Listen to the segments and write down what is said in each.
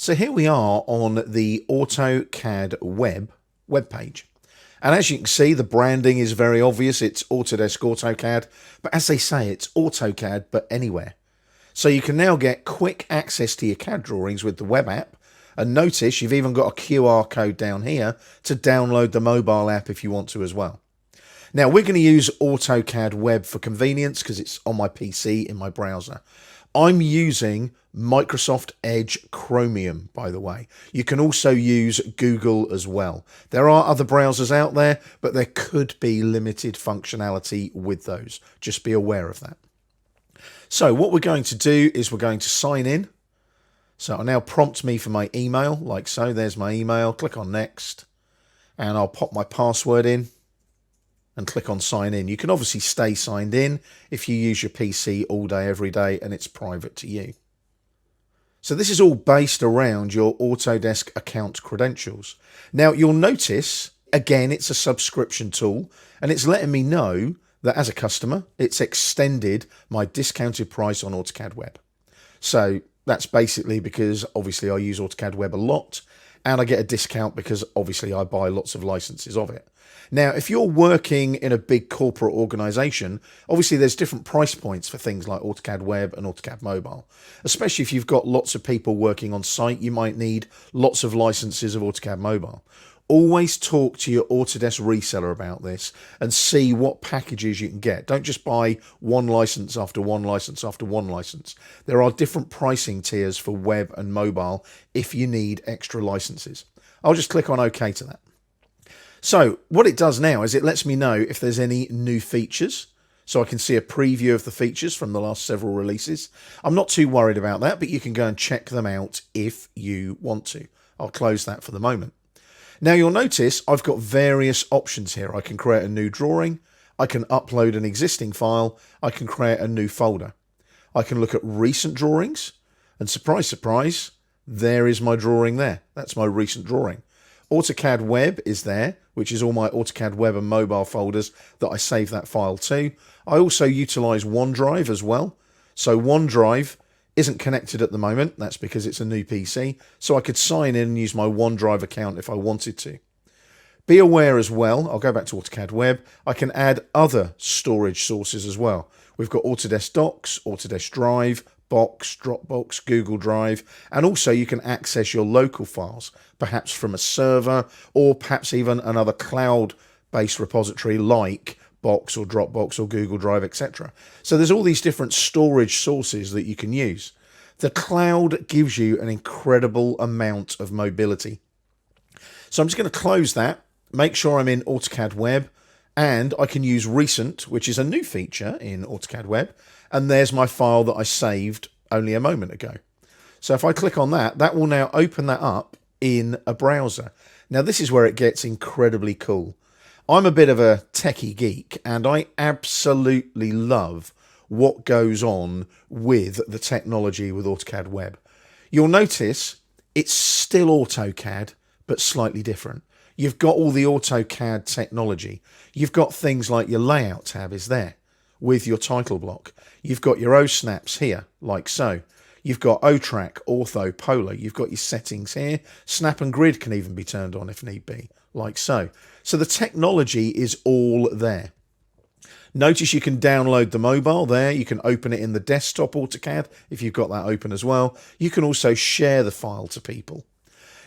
So here we are on the AutoCAD web page. And as you can see, the branding is very obvious. It's Autodesk AutoCAD. But as they say, it's AutoCAD, but anywhere. So you can now get quick access to your CAD drawings with the web app. And notice you've even got a QR code down here to download the mobile app if you want to as well. Now we're going to use AutoCAD Web for convenience because it's on my PC in my browser. I'm using Microsoft Edge Chromium, by the way. You can also use Google as well. There are other browsers out there, but there could be limited functionality with those. Just be aware of that. So what we're going to do is we're going to sign in. So it'll now prompt me for my email, like so. There's my email. Click on Next. And I'll pop my password in and click on sign in. You can obviously stay signed in if you use your PC all day, every day, and it's private to you. So this is all based around your Autodesk account credentials. Now you'll notice, again, it's a subscription tool and it's letting me know that as a customer, it's extended my discounted price on AutoCAD Web. So that's basically because obviously I use AutoCAD Web a lot and I get a discount because obviously I buy lots of licenses of it. Now, if you're working in a big corporate organization, obviously there's different price points for things like AutoCAD Web and AutoCAD Mobile. Especially if you've got lots of people working on site, you might need lots of licenses of AutoCAD Mobile. Always talk to your Autodesk reseller about this and see what packages you can get. Don't just buy one license after one license after one license. There are different pricing tiers for web and mobile if you need extra licenses. I'll just click on OK to that. So what it does now is it lets me know if there's any new features. So I can see a preview of the features from the last several releases. I'm not too worried about that, but you can go and check them out if you want to. I'll close that for the moment. Now you'll notice I've got various options here. I can create a new drawing. I can upload an existing file. I can create a new folder. I can look at recent drawings. And surprise, surprise, there is my drawing there. That's my recent drawing. AutoCAD Web is there, which is all my AutoCAD Web and mobile folders that I save that file to. I also utilize OneDrive as well. So OneDrive isn't connected at the moment. That's because it's a new PC. So I could sign in and use my OneDrive account if I wanted to. Be aware as well, I'll go back to AutoCAD Web, I can add other storage sources as well. We've got Autodesk Docs, Autodesk Drive, Box, Dropbox, Google Drive, and also you can access your local files, perhaps from a server or perhaps even another cloud-based repository like Box or Dropbox or Google Drive, etc. So there's all these different storage sources that you can use. The cloud gives you an incredible amount of mobility. So I'm just going to close that, make sure I'm in AutoCAD Web, and I can use Recent, which is a new feature in AutoCAD Web. And there's my file that I saved only a moment ago. So if I click on that, that will now open that up in a browser. Now this is where it gets incredibly cool. I'm a bit of a techie geek and I absolutely love what goes on with the technology with AutoCAD Web. You'll notice it's still AutoCAD, but slightly different. You've got all the AutoCAD technology. You've got things like your layout tab is there with your title block. You've got your O-snaps here, like so. You've got O-track, ortho, polar. You've got your settings here. Snap and grid can even be turned on if need be, like so. So the technology is all there. Notice you can download the mobile there. You can open it in the desktop AutoCAD if you've got that open as well. You can also share the file to people.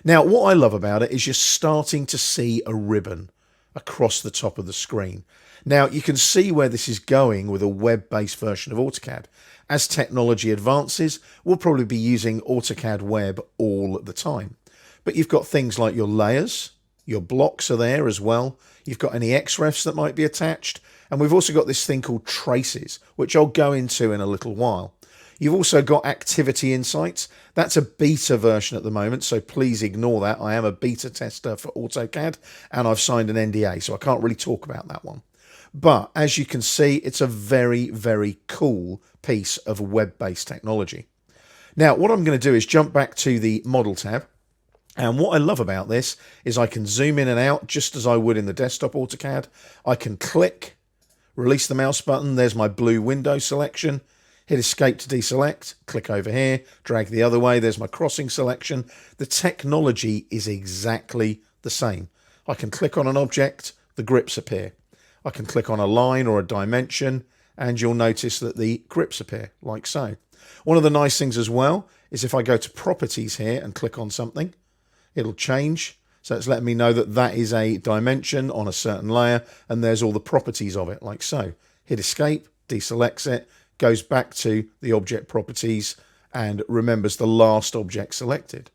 Now, what I love about it is you're starting to see a ribbon across the top of the screen. Now, you can see where this is going with a web-based version of AutoCAD. As technology advances, we'll probably be using AutoCAD Web all the time. But you've got things like your layers, your blocks are there as well. You've got any XREFs that might be attached. And we've also got this thing called traces, which I'll go into in a little while. You've also got activity insights. That's a beta version at the moment, so please ignore that. I am a beta tester for AutoCAD and I've signed an NDA, so I can't really talk about that one. But as you can see, it's a very, very cool piece of web-based technology. Now, what I'm going to do is jump back to the Model tab. And what I love about this is I can zoom in and out just as I would in the desktop AutoCAD. I can click, release the mouse button. There's my blue window selection. Hit escape to deselect, click over here, drag the other way. There's my crossing selection. The technology is exactly the same. I can click on an object, the grips appear. I can click on a line or a dimension, and you'll notice that the grips appear, like so. One of the nice things as well is if I go to properties here and click on something, it'll change. So it's letting me know that that is a dimension on a certain layer, and there's all the properties of it, like so. Hit escape, deselects it, goes back to the object properties and remembers the last object selected.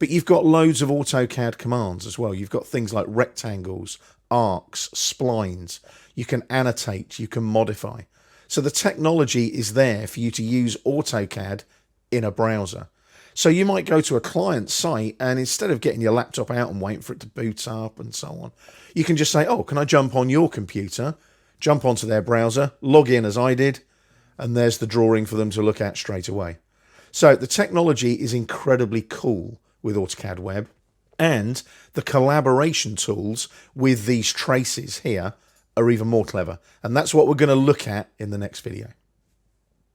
But you've got loads of AutoCAD commands as well. You've got things like rectangles, arcs, splines. You can annotate, you can modify. So the technology is there for you to use AutoCAD in a browser. So you might go to a client site, and instead of getting your laptop out and waiting for it to boot up and so on, you can just say, oh, can I jump on your computer, jump onto their browser, log in as I did, and there's the drawing for them to look at straight away. So the technology is incredibly cool with AutoCAD Web, and the collaboration tools with these traces here are even more clever. And that's what we're going to look at in the next video.